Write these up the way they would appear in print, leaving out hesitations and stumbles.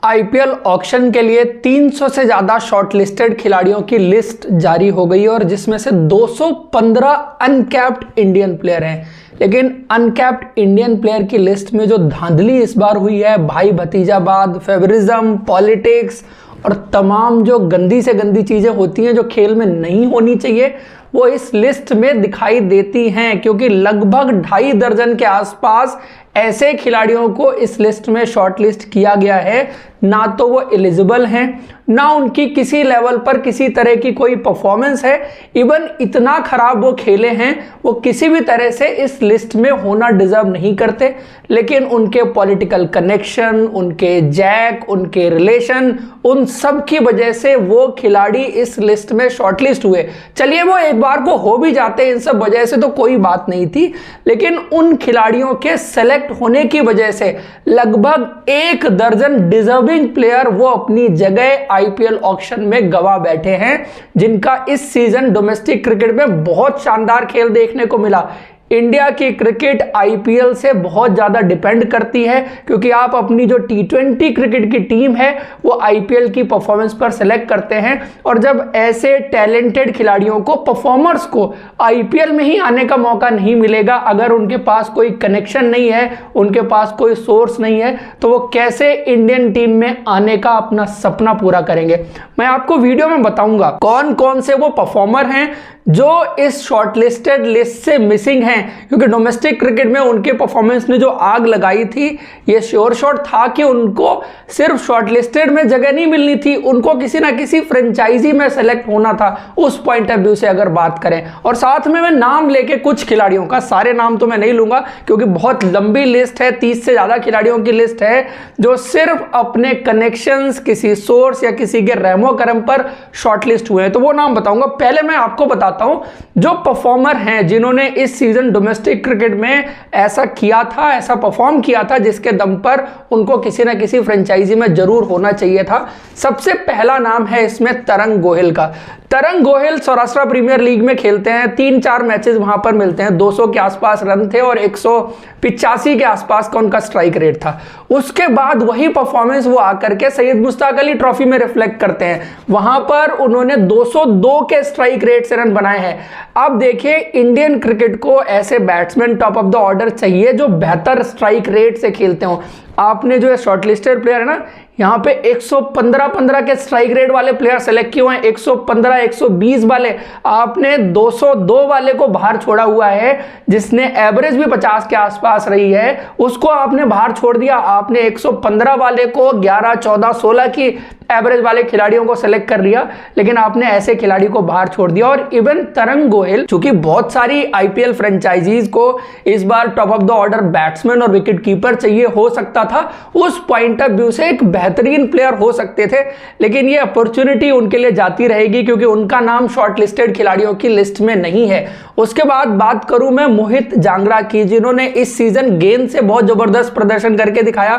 IPL auction के लिए 300 से ज़्यादा शॉर्टलिस्टेड खिलाड़ियों की लिस्ट जारी हो गई है और जिसमें से 215 अनकैप्ड इंडियन प्लेयर हैं। लेकिन अनकैप्ड इंडियन प्लेयर की लिस्ट में जो धांधली इस बार हुई है, भाई भतीजावाद, फेवरिज्म, पॉलिटिक्स और तमाम जो गंदी से गंदी चीज़ें होती हैं जो खेल में नहीं होनी चाहिए, वो इस लिस्ट में दिखाई देती हैं। क्योंकि लगभग 2.5 दर्जन के आसपास ऐसे खिलाड़ियों को इस लिस्ट में शॉर्टलिस्ट किया गया है, ना तो वो एलिजिबल हैं, ना उनकी किसी लेवल पर किसी तरह की कोई परफॉर्मेंस है। इवन इतना खराब वो खेले हैं, वो किसी भी तरह से इस लिस्ट में होना डिजर्व नहीं करते। लेकिन उनके पॉलिटिकल कनेक्शन, उनके जैक, उनके रिलेशन, उन सब की वजह से वो खिलाड़ी इस लिस्ट में शॉर्टलिस्ट हुए। चलिए वो एक बार को हो भी जाते, इन सब वजह से तो कोई बात नहीं थी, लेकिन उन खिलाड़ियों के सेलेक्ट होने की वजह से लगभग 1 दर्जन डिजर्विंग प्लेयर वो अपनी जगह आईपीएल ऑक्शन में गवा बैठे हैं, जिनका इस सीजन डोमेस्टिक क्रिकेट में बहुत शानदार खेल देखने को मिला। इंडिया की क्रिकेट आईपीएल से बहुत ज़्यादा डिपेंड करती है, क्योंकि आप अपनी जो T20 क्रिकेट की टीम है वो आईपीएल की परफॉर्मेंस पर सेलेक्ट करते हैं। और जब ऐसे टैलेंटेड खिलाड़ियों को, परफॉर्मर्स को आईपीएल में ही आने का मौका नहीं मिलेगा, अगर उनके पास कोई कनेक्शन नहीं है, उनके पास कोई सोर्स नहीं है, तो वो कैसे इंडियन टीम में आने का अपना सपना पूरा करेंगे। मैं आपको वीडियो में बताऊंगा कौन कौन से वो परफॉर्मर हैं जो इस शॉर्टलिस्टेड लिस्ट से मिसिंग हैं। क्योंकि डोमेस्टिक क्रिकेट में उनके परफॉर्मेंस ने जो आग लगाई थी, ये श्योर शॉट था कि उनको सिर्फ शॉर्टलिस्टेड में जगह नहीं मिलनी थी, उनको किसी ना किसी फ्रेंचाइजी में सेलेक्ट होना था, उस पॉइंट ऑफ व्यू से अगर बात करें। और साथ में मैं नाम लेके कुछ खिलाड़ियों का, सारे नाम तो मैं नहीं लूंगा क्योंकि बहुत लंबी लिस्ट है, 30 से ज़्यादा खिलाड़ियों की लिस्ट है जो सिर्फ अपने कनेक्शंस, किसी सोर्स या किसी के रहमो करम पर शॉर्टलिस्ट हुए हैं। तो वो नाम बताऊंगा। पहले मैं आपको बताता हूं जो परफॉर्मर हैं जिन्होंने इस सीजन डोमेस्टिक क्रिकेट में ऐसा किया था, ऐसा परफॉर्म किया था जिसके दम पर उनको किसी ना किसी फ्रेंचाइजी में जरूर होना चाहिए था। सबसे पहला नाम है इसमें तरंग गोहिल का। तरंग गोहिल सौराष्ट्र प्रीमियर लीग में खेलते हैं, 3-4 मैचेस वहां पर मिलते हैं, 200 के आसपास रन थे और 185 के आसपास का उनका स्ट्राइक रेट था। उसके बाद वही परफॉर्मेंस वो आकर के सैयद मुश्ताक अली ट्रॉफी में रिफ्लेक्ट करते हैं, वहां पर उन्होंने 202 के स्ट्राइक रेट से रन बनाए हैं। अब देखिए, इंडियन क्रिकेट को ऐसे batsman top of the order चाहिए जो बेहतर स्ट्राइक रेट से खेलते हो। आपने जो शॉर्टलिस्टेड प्लेयर है ना, यहाँ पे 115 के स्ट्राइक रेट वाले प्लेयर सेलेक्ट किए हुए हैं, 115, 120 वाले। आपने 202 वाले को बाहर छोड़ा हुआ है, जिसने एवरेज भी 50 के आसपास रही है, उसको आपने बाहर छोड़ दिया। आपने 115 वाले को 11, 14, 16 की एवरेज वाले खिलाड़ियों को सेलेक्ट कर लिया, लेकिन आपने ऐसे खिलाड़ी को बाहर छोड़ दिया। और इवन तरंग गोहिल, चूंकि बहुत सारी आईपीएल फ्रेंचाइजीज को इस बार top of the order batsman और विकेट कीपर चाहिए हो सकता था, उस पॉइंट ऑफ व्यू से एक बेहतरीन प्लेयर हो सकते थे, लेकिन ये अपॉर्चुनिटी उनके लिए जाती रहेगी क्योंकि उनका नाम शॉर्टलिस्टेड खिलाड़ियों की लिस्ट में नहीं है। उसके बाद बात करूं मैं मोहित जांगड़ा की, जिन्होंने इस सीजन गेंद से बहुत जबरदस्त प्रदर्शन करके दिखाया।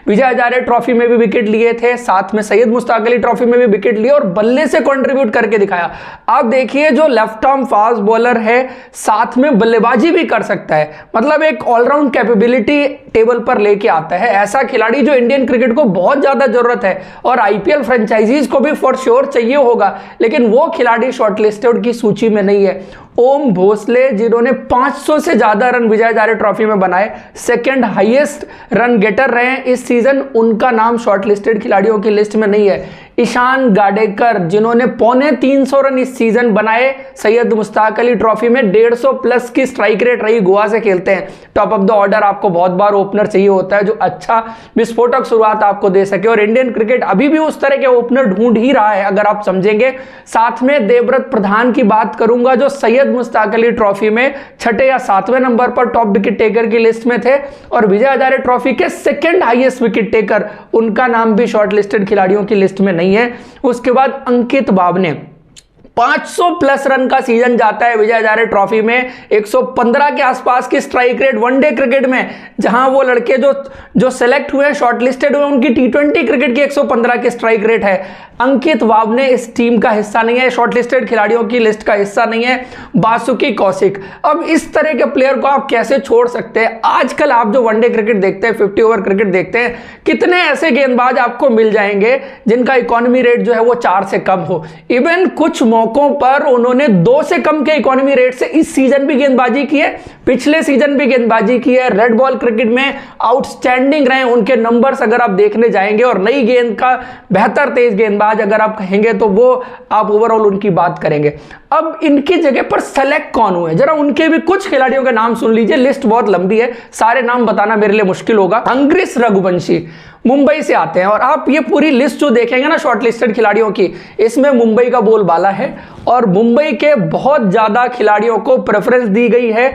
विजय हजारे ट्रॉफी में भी विकेट लिए थे, साथ में सैयद मुश्ताक अली ट्रॉफी में भी विकेट लिए और बल्ले से कंट्रीब्यूट करके दिखाया। आप देखिए, जो लेफ्ट आर्म फास्ट बॉलर है, साथ में बल्लेबाजी भी कर सकता है, मतलब एक ऑलराउंड कैपेबिलिटी टेबल पर लेके आता है। ऐसा खिलाड़ी जो इंडियन क्रिकेट को बहुत ज्यादा जरूरत है और आईपीएल फ्रेंचाइजीज को भी फॉर श्योर चाहिए होगा, लेकिन वो खिलाड़ी शॉर्टलिस्टेड की सूची में नहीं है। ओम भोसले, जिन्होंने 500 से ज्यादा रन विजय हजारे ट्रॉफी में बनाए, सेकंड हाईएस्ट रन गेटर रहे हैं इस सीजन, उनका नाम शॉर्टलिस्टेड खिलाड़ियों की लिस्ट में नहीं है। ईशान गाडेकर, जिन्होंने 350 रन इस सीजन बनाए सैयद मुश्ताक अली ट्रॉफी में, 150 प्लस की स्ट्राइक रेट रही, गोवा से खेलते हैं। टॉप ऑफ द ऑर्डर आपको बहुत बार ओपनर चाहिए होता है जो अच्छा विस्फोटक शुरुआत आपको दे सके, और इंडियन क्रिकेट अभी भी उस तरह के ओपनर ढूंढ ही रहा है, अगर आप समझेंगे। साथ में देवव्रत प्रधान की बात करूंगा, जो सैयद मुश्ताक अली ट्रॉफी में 6 या 7वें नंबर पर टॉप विकेट टेकर की लिस्ट में थे, और विजय हजारे ट्रॉफी के सेकंड हाईएस्ट विकेट टेकर, उनका नाम भी शॉर्टलिस्टेड खिलाड़ियों की लिस्ट में नहीं है। उसके बाद अंकित बावने, 500 प्लस रन का सीजन जाता है विजय हजारे ट्रॉफी में, 115 के आसपास की स्ट्राइक रेट वनडे क्रिकेट में, जहां वो लड़के जो सेलेक्ट हुए, शॉर्टलिस्टेड हुए, उनकी टी20 क्रिकेट की 115 की स्ट्राइक रेट है। अंकित वावने इस टीम का हिस्सा नहीं है, शॉर्टलिस्टेड खिलाड़ियों की लिस्ट का हिस्सा नहीं है, बासुकी कौशिक। अब इस तरह के प्लेयर को आप कैसे छोड़ सकते हैं? आजकल आप जो वनडे क्रिकेट देखते हैं, 50 ओवर क्रिकेट देखते हैं, कितने ऐसे गेंदबाज आपको मिल जाएंगे जिनका इकोनॉमी रेट जो है वो 4 से कम हो। इवन कुछ मौकों पर उन्होंने 2 से कम के इकोनॉमी रेट से इस सीजन भी गेंदबाजी की है, पिछले सीजन भी गेंदबाजी की है। रेड बॉल क्रिकेट में आउटस्टैंडिंग रहे उनके नंबर्स अगर आप देखने जाएंगे, और नई गेंद का बेहतर तेज गेंदबाज अगर आप कहेंगे तो वो आप ओवरऑल उनकी बात करेंगे। अब इनकी जगह पर सेलेक्ट कौन हुए, जरा उनके भी कुछ खिलाड़ियों के नाम सुन लीजिए। लिस्ट बहुत लंबी है, सारे नाम बताना मेरे लिए मुश्किल होगा। अंग्रेस रघुवंशी मुंबई से आते हैं, और आप ये पूरी लिस्ट जो देखेंगे ना शॉर्टलिस्टेड खिलाड़ियों की, इसमें मुंबई का बोलबाला है और मुंबई के बहुत ज्यादा खिलाड़ियों को प्रेफरेंस दी गई है।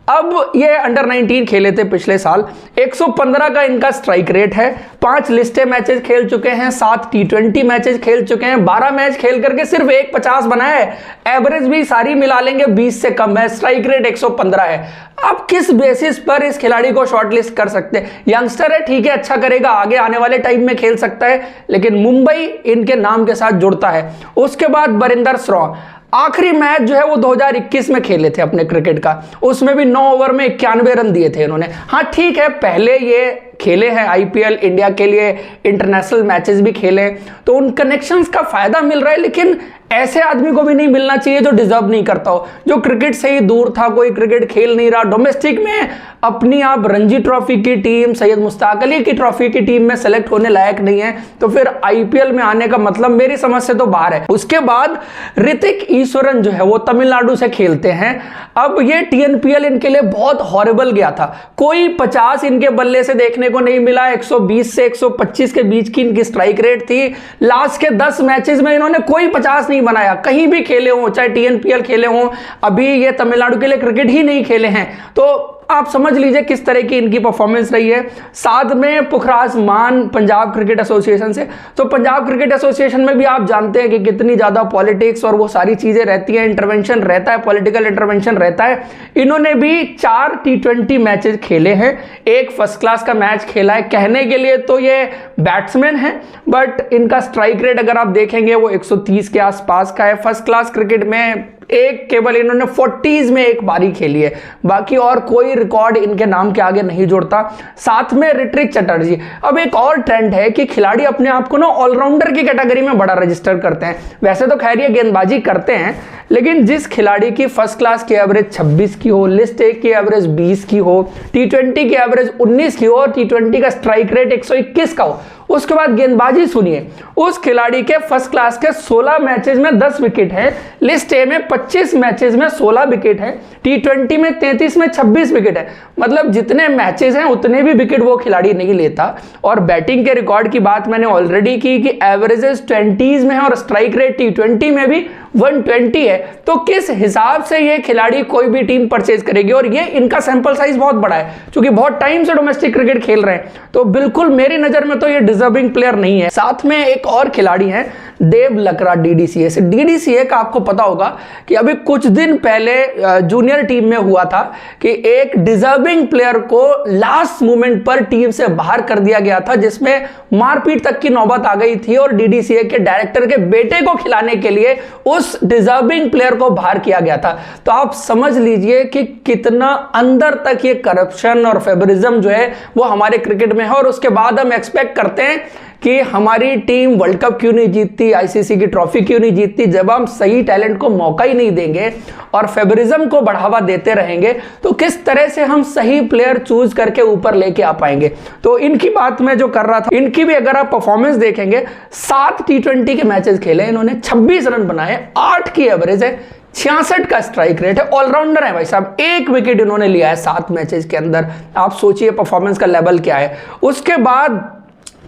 अब ये अंडर 19 खेले थे पिछले साल, 115 का इनका स्ट्राइक रेट है, 5 लिस्टें मैचेस खेल चुके हैं, 7 टी20 मैचेस खेल चुके हैं, 12 मैच खेल करके सिर्फ 150 बनाया है। एवरेज भी सारी मिला लेंगे 20 से कम है, स्ट्राइक रेट 115 है। आप किस बेसिस पर इस खिलाड़ी को शॉर्टलिस्ट कर सकते हैं? यंगस्टर है, ठीक है, अच्छा करेगा, आगे आने वाले टाइम में खेल सकता है, लेकिन मुंबई इनके नाम के साथ जुड़ता है। उसके बाद बरिंदर श्रॉ, आखिरी मैच जो है वो 2021 में खेले थे अपने क्रिकेट का, उसमें भी 9 ओवर में 91 रन दिए थे इन्होंने। हाँ ठीक है, पहले ये खेले हैं आईपीएल इंडिया के लिए, इंटरनेशनल मैचेस भी खेले, तो उन कनेक्शंस का फायदा मिल रहा है, लेकिन ऐसे आदमी को भी नहीं मिलना चाहिए जो डिजर्व नहीं करता हो, जो क्रिकेट से ही दूर था, कोई क्रिकेट खेल नहीं रहा। डोमेस्टिक में अपनी आप रणजी ट्रॉफी की टीम, सैयद मुश्ताक अली की ट्रॉफी की टीम में सेलेक्ट होने लायक नहीं है, तो फिर आईपीएल में आने का मतलब मेरी समझ से तो बाहर है। उसके बाद ऋतिक ईश्वरन जो है वो तमिलनाडु से खेलते हैं। अब ये टीएनपीएल इनके लिए बहुत हॉरिबल गया था, कोई 50 इनके बल्ले से देखने को नहीं मिला, 120 से 125 के बीच की इनकी स्ट्राइक रेट थी। लास्ट के 10 मैचेस में इन्होंने कोई 50 नहीं बनाया, कहीं भी खेले हो, चाहे टीएनपीएल खेले हो, अभी ये तमिलनाडु के लिए क्रिकेट ही नहीं खेले हैं। तो आप समझ लीजिए किस तरह की इनकी परफॉर्मेंस रही है। साथ में पुखराज मान पंजाब क्रिकेट एसोसिएशन से, तो पंजाब क्रिकेट एसोसिएशन में भी आप जानते हैं कि कितनी ज्यादा पॉलिटिक्स और वो सारी चीजें रहती हैं, इंटरवेंशन रहता है, पॉलिटिकल इंटरवेंशन रहता है। इन्होंने भी 4 टी20 मैचेस खेले हैं, एक फर्स्ट क्लास का मैच खेला है। कहने के लिए तो ये बैट्समैन है, बट इनका स्ट्राइक रेट अगर आप देखेंगे वो 130 के आसपास का है। फर्स्ट क्लास क्रिकेट में एक केवल इन्होंने 40s में एक बारी खेली है, बाकी और कोई रिकॉर्ड इनके नाम के आगे नहीं जुड़ता। साथ में ऋत्विक चटर्जी। अब एक और ट्रेंड है कि खिलाड़ी अपने आप को ना ऑलराउंडर की कैटेगरी में बड़ा रजिस्टर करते हैं। वैसे तो खैर ये गेंदबाजी करते हैं, लेकिन जिस खिलाड़ी की फर्स्ट क्लास की एवरेज 26 की हो, लिस्ट ए की एवरेज 20 की हो, टी20 की एवरेज 19 की हो और टी20 का स्ट्राइक रेट 121 का हो, उसके बाद गेंदबाजी सुनिए, उस खिलाड़ी के फर्स्ट क्लास के 16 मैचेस में 10 विकेट है, लिस्ट ए में 25 मैचेस में 16 विकेट है, टी20 में 33 में 26 विकेट है। मतलब जितने मैचेस हैं उतने भी विकेट वो खिलाड़ी नहीं लेता। और बैटिंग के रिकॉर्ड की बात मैंने ऑलरेडी की कि एवरेजेस 20s में है और स्ट्राइक रेट टी20 में भी 120 है। तो किस हिसाब से ये खिलाड़ी कोई भी टीम परचेज करेगी? और ये इनका सैंपल साइज बहुत बड़ा है, क्योंकि बहुत टाइम से डोमेस्टिक क्रिकेट खेल रहे हैं, तो बिल्कुल मेरी नजर में तो ये डिजर्विंग प्लेयर नहीं है। साथ में एक और खिलाड़ी है देव लकड़ा डीडीसीए से। डीडीसीए का आपको पता होगा कि अभी कुछ दिन पहले जूनियर टीम में हुआ था कि एक डिजर्विंग प्लेयर को लास्ट मोमेंट पर टीम से बाहर कर दिया गया था, जिसमें मारपीट तक की नौबत आ गई थी और डीडीसीए के डायरेक्टर के बेटे को खिलाने के लिए उस डिजर्विंग प्लेयर को बाहर किया गया था। तो आप समझ लीजिए कि कितना अंदर तक ये करप्शन और फेवरिज्म जो है वो हमारे क्रिकेट में है। और उसके बाद हम एक्सपेक्ट करते हैं कि हमारी टीम वर्ल्ड कप क्यों नहीं जीतती, आईसीसी की ट्रॉफी क्यों नहीं जीतती, जब हम सही टैलेंट को मौका ही नहीं देंगे और फेवरिज्म को बढ़ावा देते रहेंगे, तो किस तरह से हम सही प्लेयर चूज करके ऊपर लेके आ पाएंगे। तो इनकी बात मैं जो कर रहा था, इनकी भी अगर आप परफॉर्मेंस देखेंगे, 7 टी20 के मैचेस खेले इन्होंने, 26 रन बनाए, 8 की एवरेज है, 66 का स्ट्राइक रेट है, ऑलराउंडर है भाई साहब, 1 विकेट इन्होंने लिया है 7 मैचेस के अंदर। आप सोचिए परफॉर्मेंस का लेवल क्या है। उसके बाद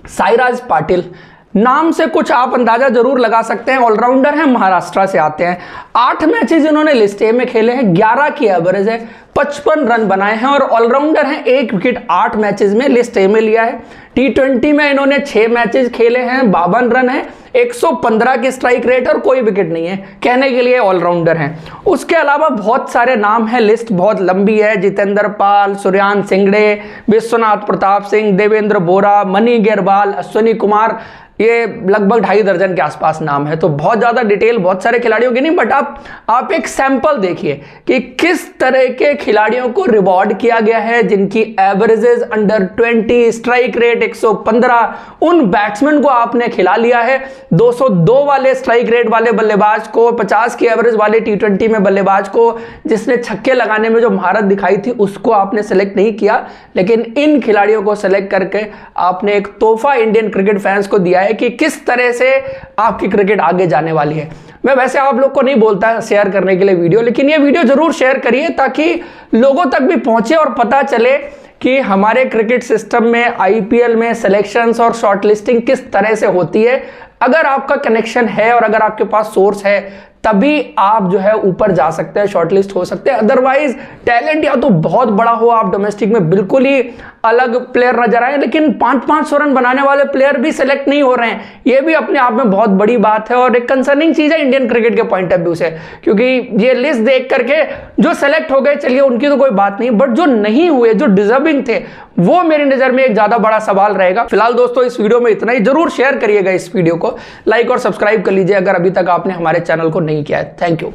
साईराज पाटिल, नाम से कुछ आप अंदाजा जरूर लगा सकते हैं, ऑलराउंडर हैं, महाराष्ट्र से आते हैं। 8 मैचेस इन्होंने लिस्ट ए में खेले हैं, 11 की एवरेज है, 55 रन बनाए हैं और ऑलराउंडर हैं, 1 विकेट 8 मैचेस में लिस्ट ए में लिया है। टी20 में इन्होंने 6 मैचेस खेले हैं, 52 रन है, 115 की स्ट्राइक रेट और कोई विकेट नहीं है, कहने के लिए ऑलराउंडर हैं। उसके अलावा बहुत सारे नाम हैं, लिस्ट बहुत लंबी है। जितेंद्र पाल, सूर्यान सिंगड़े, विश्वनाथ प्रताप सिंह, देवेंद्र बोरा, मनी गेरवाल, अश्विनी कुमार, ये लगभग 2.5 दर्जन के आसपास नाम है। तो बहुत ज़्यादा डिटेल बहुत सारे खिलाड़ियों की नहीं, बट आप एक सैंपल देखिए कि किस तरह के खिलाड़ियों को रिवॉर्ड किया गया है जिनकी एवरेजेस अंडर 20, स्ट्राइक रेट 115, उन बैट्समैन को आपने खिला लिया है। 202 वाले स्ट्राइक रेट वाले बल्लेबाज को, 50 की एवरेज वाले T20 में बल्लेबाज को, जिसने छक्के लगाने में जो महारत दिखाई थी उसको आपने सेलेक्ट नहीं किया, लेकिन इन खिलाड़ियों को सेलेक्ट करके आपने एक तोहफा इंडियन क्रिकेट फैंस को दिया है कि किस तरह से आपकी क्रिकेट आगे जाने वाली है। मैं वैसे आप लोग को नहीं बोलता शेयर करने के लिए वीडियो, लेकिन ये वीडियो जरूर शेयर करिए ताकि लोगों तक भी पहुंचे और पता चले कि हमारे क्रिकेट सिस्टम में, आईपीएल में सिलेक्शंस और शॉर्टलिस्टिंग किस तरह से होती है। अगर आपका कनेक्शन है और अगर आपके पास सोर्स है तभी आप जो है ऊपर जा सकते हैं, शॉर्टलिस्ट हो सकते हैं। अदरवाइज टैलेंट या तो बहुत बड़ा हो, आप डोमेस्टिक में बिल्कुल ही अलग प्लेयर नजर आए, लेकिन 500 रन बनाने वाले प्लेयर भी सिलेक्ट नहीं हो रहे हैं। ये भी अपने आप में बहुत बड़ी बात है और एक कंसर्निंग चीज है इंडियन क्रिकेट के पॉइंट ऑफ व्यू से, क्योंकि ये लिस्ट देख करके जो सेलेक्ट हो गए चलिए उनकी तो कोई बात नहीं, बट जो नहीं हुए, जो डिजर्विंग थे, वो मेरी नजर में एक ज्यादा बड़ा सवाल रहेगा। फिलहाल दोस्तों इस वीडियो में इतना ही। जरूर शेयर करिएगा इस वीडियो को, लाइक और सब्सक्राइब कर लीजिए अगर अभी तक आपने हमारे चैनल को नहीं किया है। Thank you.